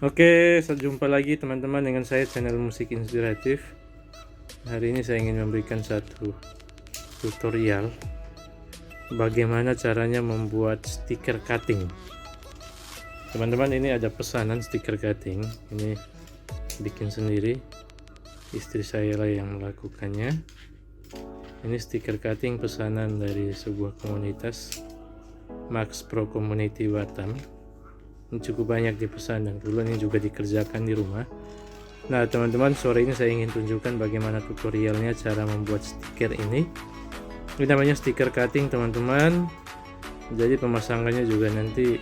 Oke, jumpa lagi teman-teman dengan saya channel Musik Inspiratif. Hari ini saya ingin memberikan satu tutorial bagaimana caranya membuat stiker cutting. Teman-teman, ini ada pesanan stiker cutting. Ini bikin sendiri. Istri saya lah yang melakukannya. Ini stiker cutting pesanan dari sebuah komunitas Max Pro Community Batam. Ini cukup banyak dipesan dan kebetulan ini juga dikerjakan di rumah. Nah teman-teman, sore ini saya ingin tunjukkan bagaimana tutorialnya cara membuat stiker ini. Ini namanya stiker cutting teman-teman. Jadi pemasangannya juga nanti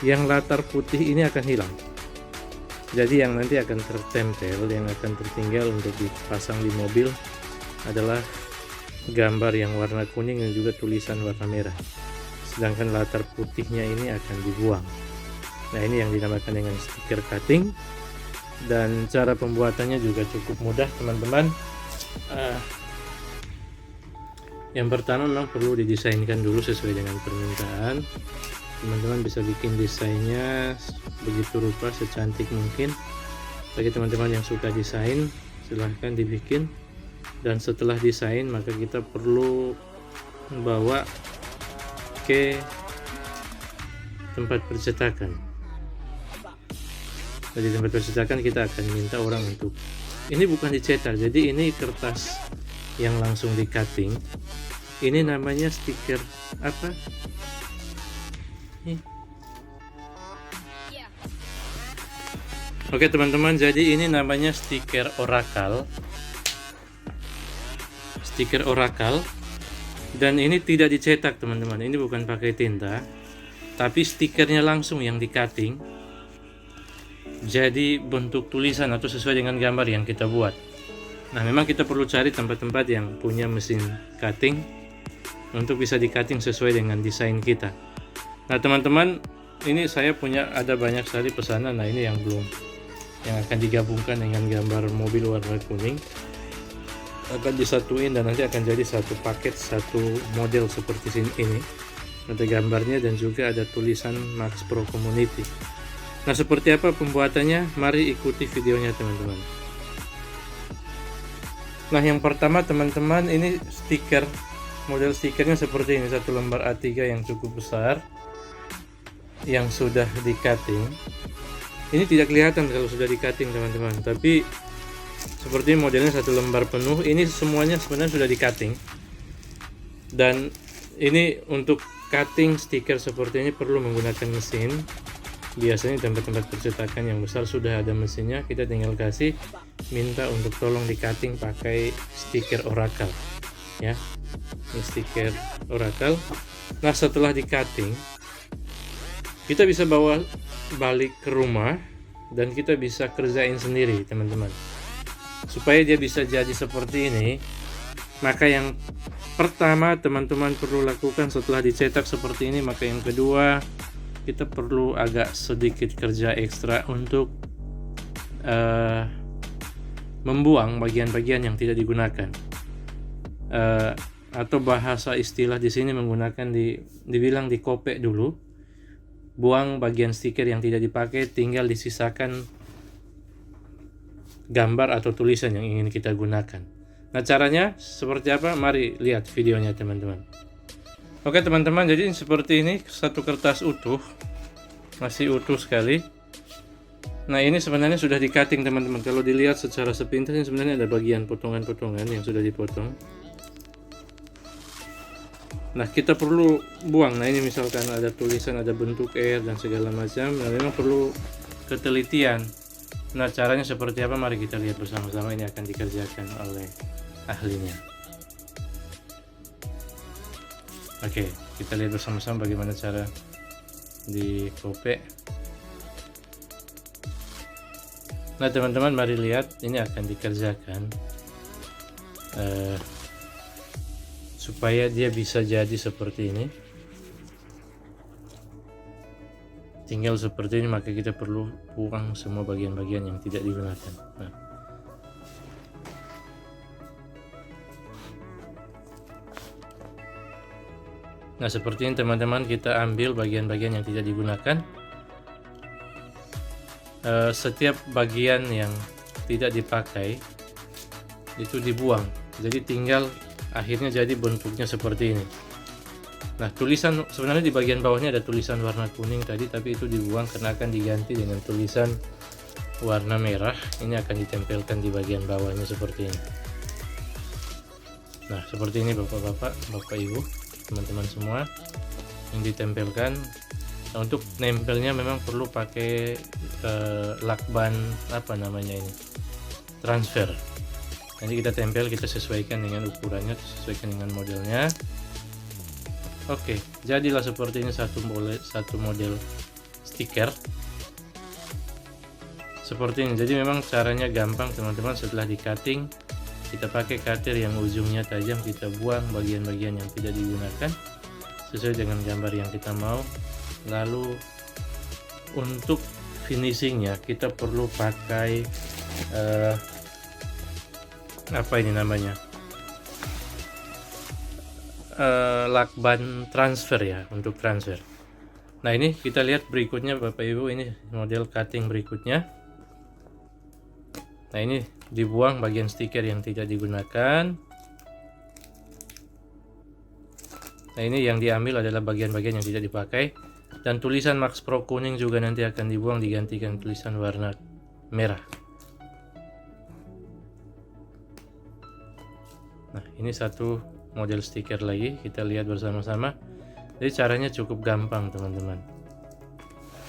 yang latar putih ini akan hilang. Jadi yang nanti akan tertempel, yang akan tertinggal untuk dipasang di mobil adalah gambar yang warna kuning dan juga tulisan warna merah. Sedangkan latar putihnya ini akan dibuang. Nah ini yang dinamakan dengan stiker cutting, dan cara pembuatannya juga cukup mudah teman-teman. Yang pertama memang perlu didesainkan dulu sesuai dengan permintaan. Teman-teman bisa bikin desainnya begitu rupa secantik mungkin. Bagi teman-teman yang suka desain, silahkan dibikin. Dan setelah desain maka kita perlu membawa ke tempat percetakan. Di tempat percetakan kita akan minta orang untuk, ini bukan dicetak, jadi ini kertas yang langsung di cutting. Ini namanya stiker apa? Oke teman-teman, jadi ini namanya stiker Oracle. Stiker Oracle. Dan ini tidak dicetak teman-teman, ini bukan pakai tinta, tapi stikernya langsung yang di cutting jadi bentuk tulisan atau sesuai dengan gambar yang kita buat. Nah memang kita perlu cari tempat-tempat yang punya mesin cutting untuk bisa di cutting sesuai dengan desain kita. Nah teman-teman, ini saya punya ada banyak sekali pesanan. Nah ini yang akan digabungkan dengan gambar mobil warna kuning, akan disatuin dan nanti akan jadi satu paket, satu model seperti ini. Ada gambarnya dan juga ada tulisan Max Pro Community. Nah seperti apa pembuatannya? Mari ikuti videonya teman-teman. Nah yang pertama teman-teman, ini stiker, model stikernya seperti ini, satu lembar A3 yang cukup besar yang sudah di cutting. Ini tidak kelihatan kalau sudah di cutting teman-teman, tapi seperti modelnya satu lembar penuh. Ini semuanya sebenarnya sudah di cutting, dan ini untuk cutting stiker seperti ini perlu menggunakan mesin. Biasanya tempat-tempat percetakan yang besar sudah ada mesinnya, kita tinggal kasih minta untuk tolong di cutting pakai stiker Oracle ya. Ini stiker Oracle. Nah setelah di cutting kita bisa bawa balik ke rumah dan kita bisa kerjain sendiri teman-teman. Supaya dia bisa jadi seperti ini, maka yang pertama teman-teman perlu lakukan setelah dicetak seperti ini, maka yang kedua kita perlu agak sedikit kerja ekstra untuk membuang bagian-bagian yang tidak digunakan, atau bahasa istilah di sini menggunakan dibilang dikopek dulu, buang bagian stiker yang tidak dipakai, tinggal disisakan gambar atau tulisan yang ingin kita gunakan. Nah caranya seperti apa? Mari lihat videonya teman-teman. Oke teman-teman, jadi seperti ini satu kertas utuh, masih utuh sekali. Nah ini sebenarnya sudah di cutting teman-teman. Kalau dilihat secara sepintas ini sebenarnya ada bagian potongan-potongan yang sudah dipotong. Nah kita perlu buang. Nah ini misalkan ada tulisan, ada bentuk R dan segala macam. Nah memang perlu ketelitian. Nah caranya seperti apa? Mari kita lihat bersama-sama. Ini akan dikerjakan oleh ahlinya. Oke, kita lihat bersama-sama bagaimana cara dikopek. Nah teman-teman, mari lihat, ini akan dikerjakan supaya dia bisa jadi seperti ini. Tinggal seperti ini, maka kita perlu buang semua bagian-bagian yang tidak digunakan. Nah seperti ini teman-teman, kita ambil bagian-bagian yang tidak digunakan, setiap bagian yang tidak dipakai itu dibuang, jadi tinggal akhirnya jadi bentuknya seperti ini. Nah, tulisan sebenarnya di bagian bawahnya ada tulisan warna kuning tadi, tapi itu dibuang karena akan diganti dengan tulisan warna merah. Ini akan ditempelkan di bagian bawahnya seperti ini. Nah, seperti ini bapak-bapak, bapak ibu, teman-teman semua, yang ditempelkan. Nah, untuk nempelnya memang perlu pakai lakban apa namanya ini, transfer. Nanti kita tempel, kita sesuaikan dengan ukurannya, sesuaikan dengan modelnya. Oke, jadilah seperti ini satu model stiker seperti ini. Jadi memang caranya gampang teman-teman. Setelah di cutting, kita pakai cutter yang ujungnya tajam, kita buang bagian-bagian yang tidak digunakan sesuai dengan gambar yang kita mau. Lalu untuk finishingnya kita perlu pakai apa ini namanya, lakban transfer ya, untuk transfer. Nah, ini kita lihat berikutnya bapak ibu, ini model cutting berikutnya. Nah, ini dibuang bagian stiker yang tidak digunakan. Nah, ini yang diambil adalah bagian-bagian yang tidak dipakai, dan tulisan Max Pro kuning juga nanti akan dibuang, digantikan tulisan warna merah. Nah, ini satu model stiker lagi, kita lihat bersama-sama. Jadi caranya cukup gampang teman-teman,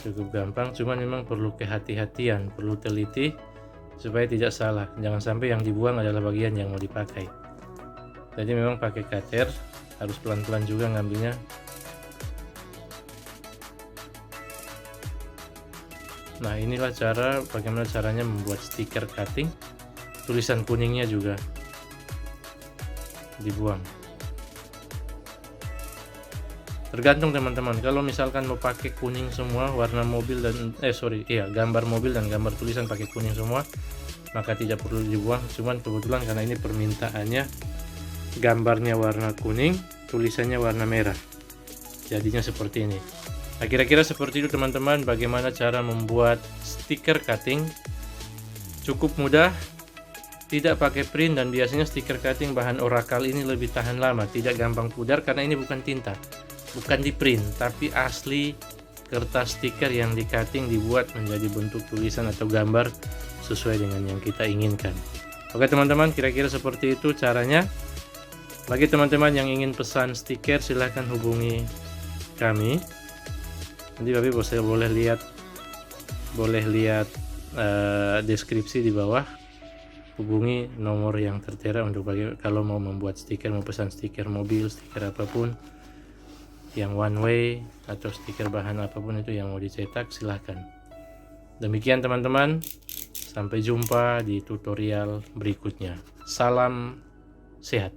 cukup gampang, cuman memang perlu kehati-hatian, perlu teliti supaya tidak salah. Jangan sampai yang dibuang adalah bagian yang mau dipakai. Jadi memang pakai cutter, harus pelan-pelan juga ngambilnya. Nah, inilah bagaimana caranya membuat stiker cutting. Tulisan kuningnya juga dibuang. Tergantung teman-teman, kalau misalkan mau pakai kuning semua, warna mobil dan gambar mobil dan gambar tulisan pakai kuning semua, maka tidak perlu dibuang. Cuman kebetulan karena ini permintaannya gambarnya warna kuning, tulisannya warna merah, jadinya seperti ini. Nah, kira-kira seperti itu teman-teman, bagaimana cara membuat stiker cutting. Cukup mudah, tidak pakai print, dan biasanya stiker cutting bahan Oracal ini lebih tahan lama, tidak gampang pudar karena ini bukan tinta, bukan di print, tapi asli kertas stiker yang di cutting dibuat menjadi bentuk tulisan atau gambar sesuai dengan yang kita inginkan. Oke teman-teman, kira-kira seperti itu caranya. Bagi teman-teman yang ingin pesan stiker, silahkan hubungi kami. Nanti Bapak Ibu boleh lihat deskripsi di bawah. Hubungi nomor yang tertera untuk kalau mau membuat stiker, mau pesan stiker mobil, stiker apapun yang one way atau stiker bahan apapun itu yang mau dicetak, silahkan. Demikian teman-teman, sampai jumpa di tutorial berikutnya. Salam sehat.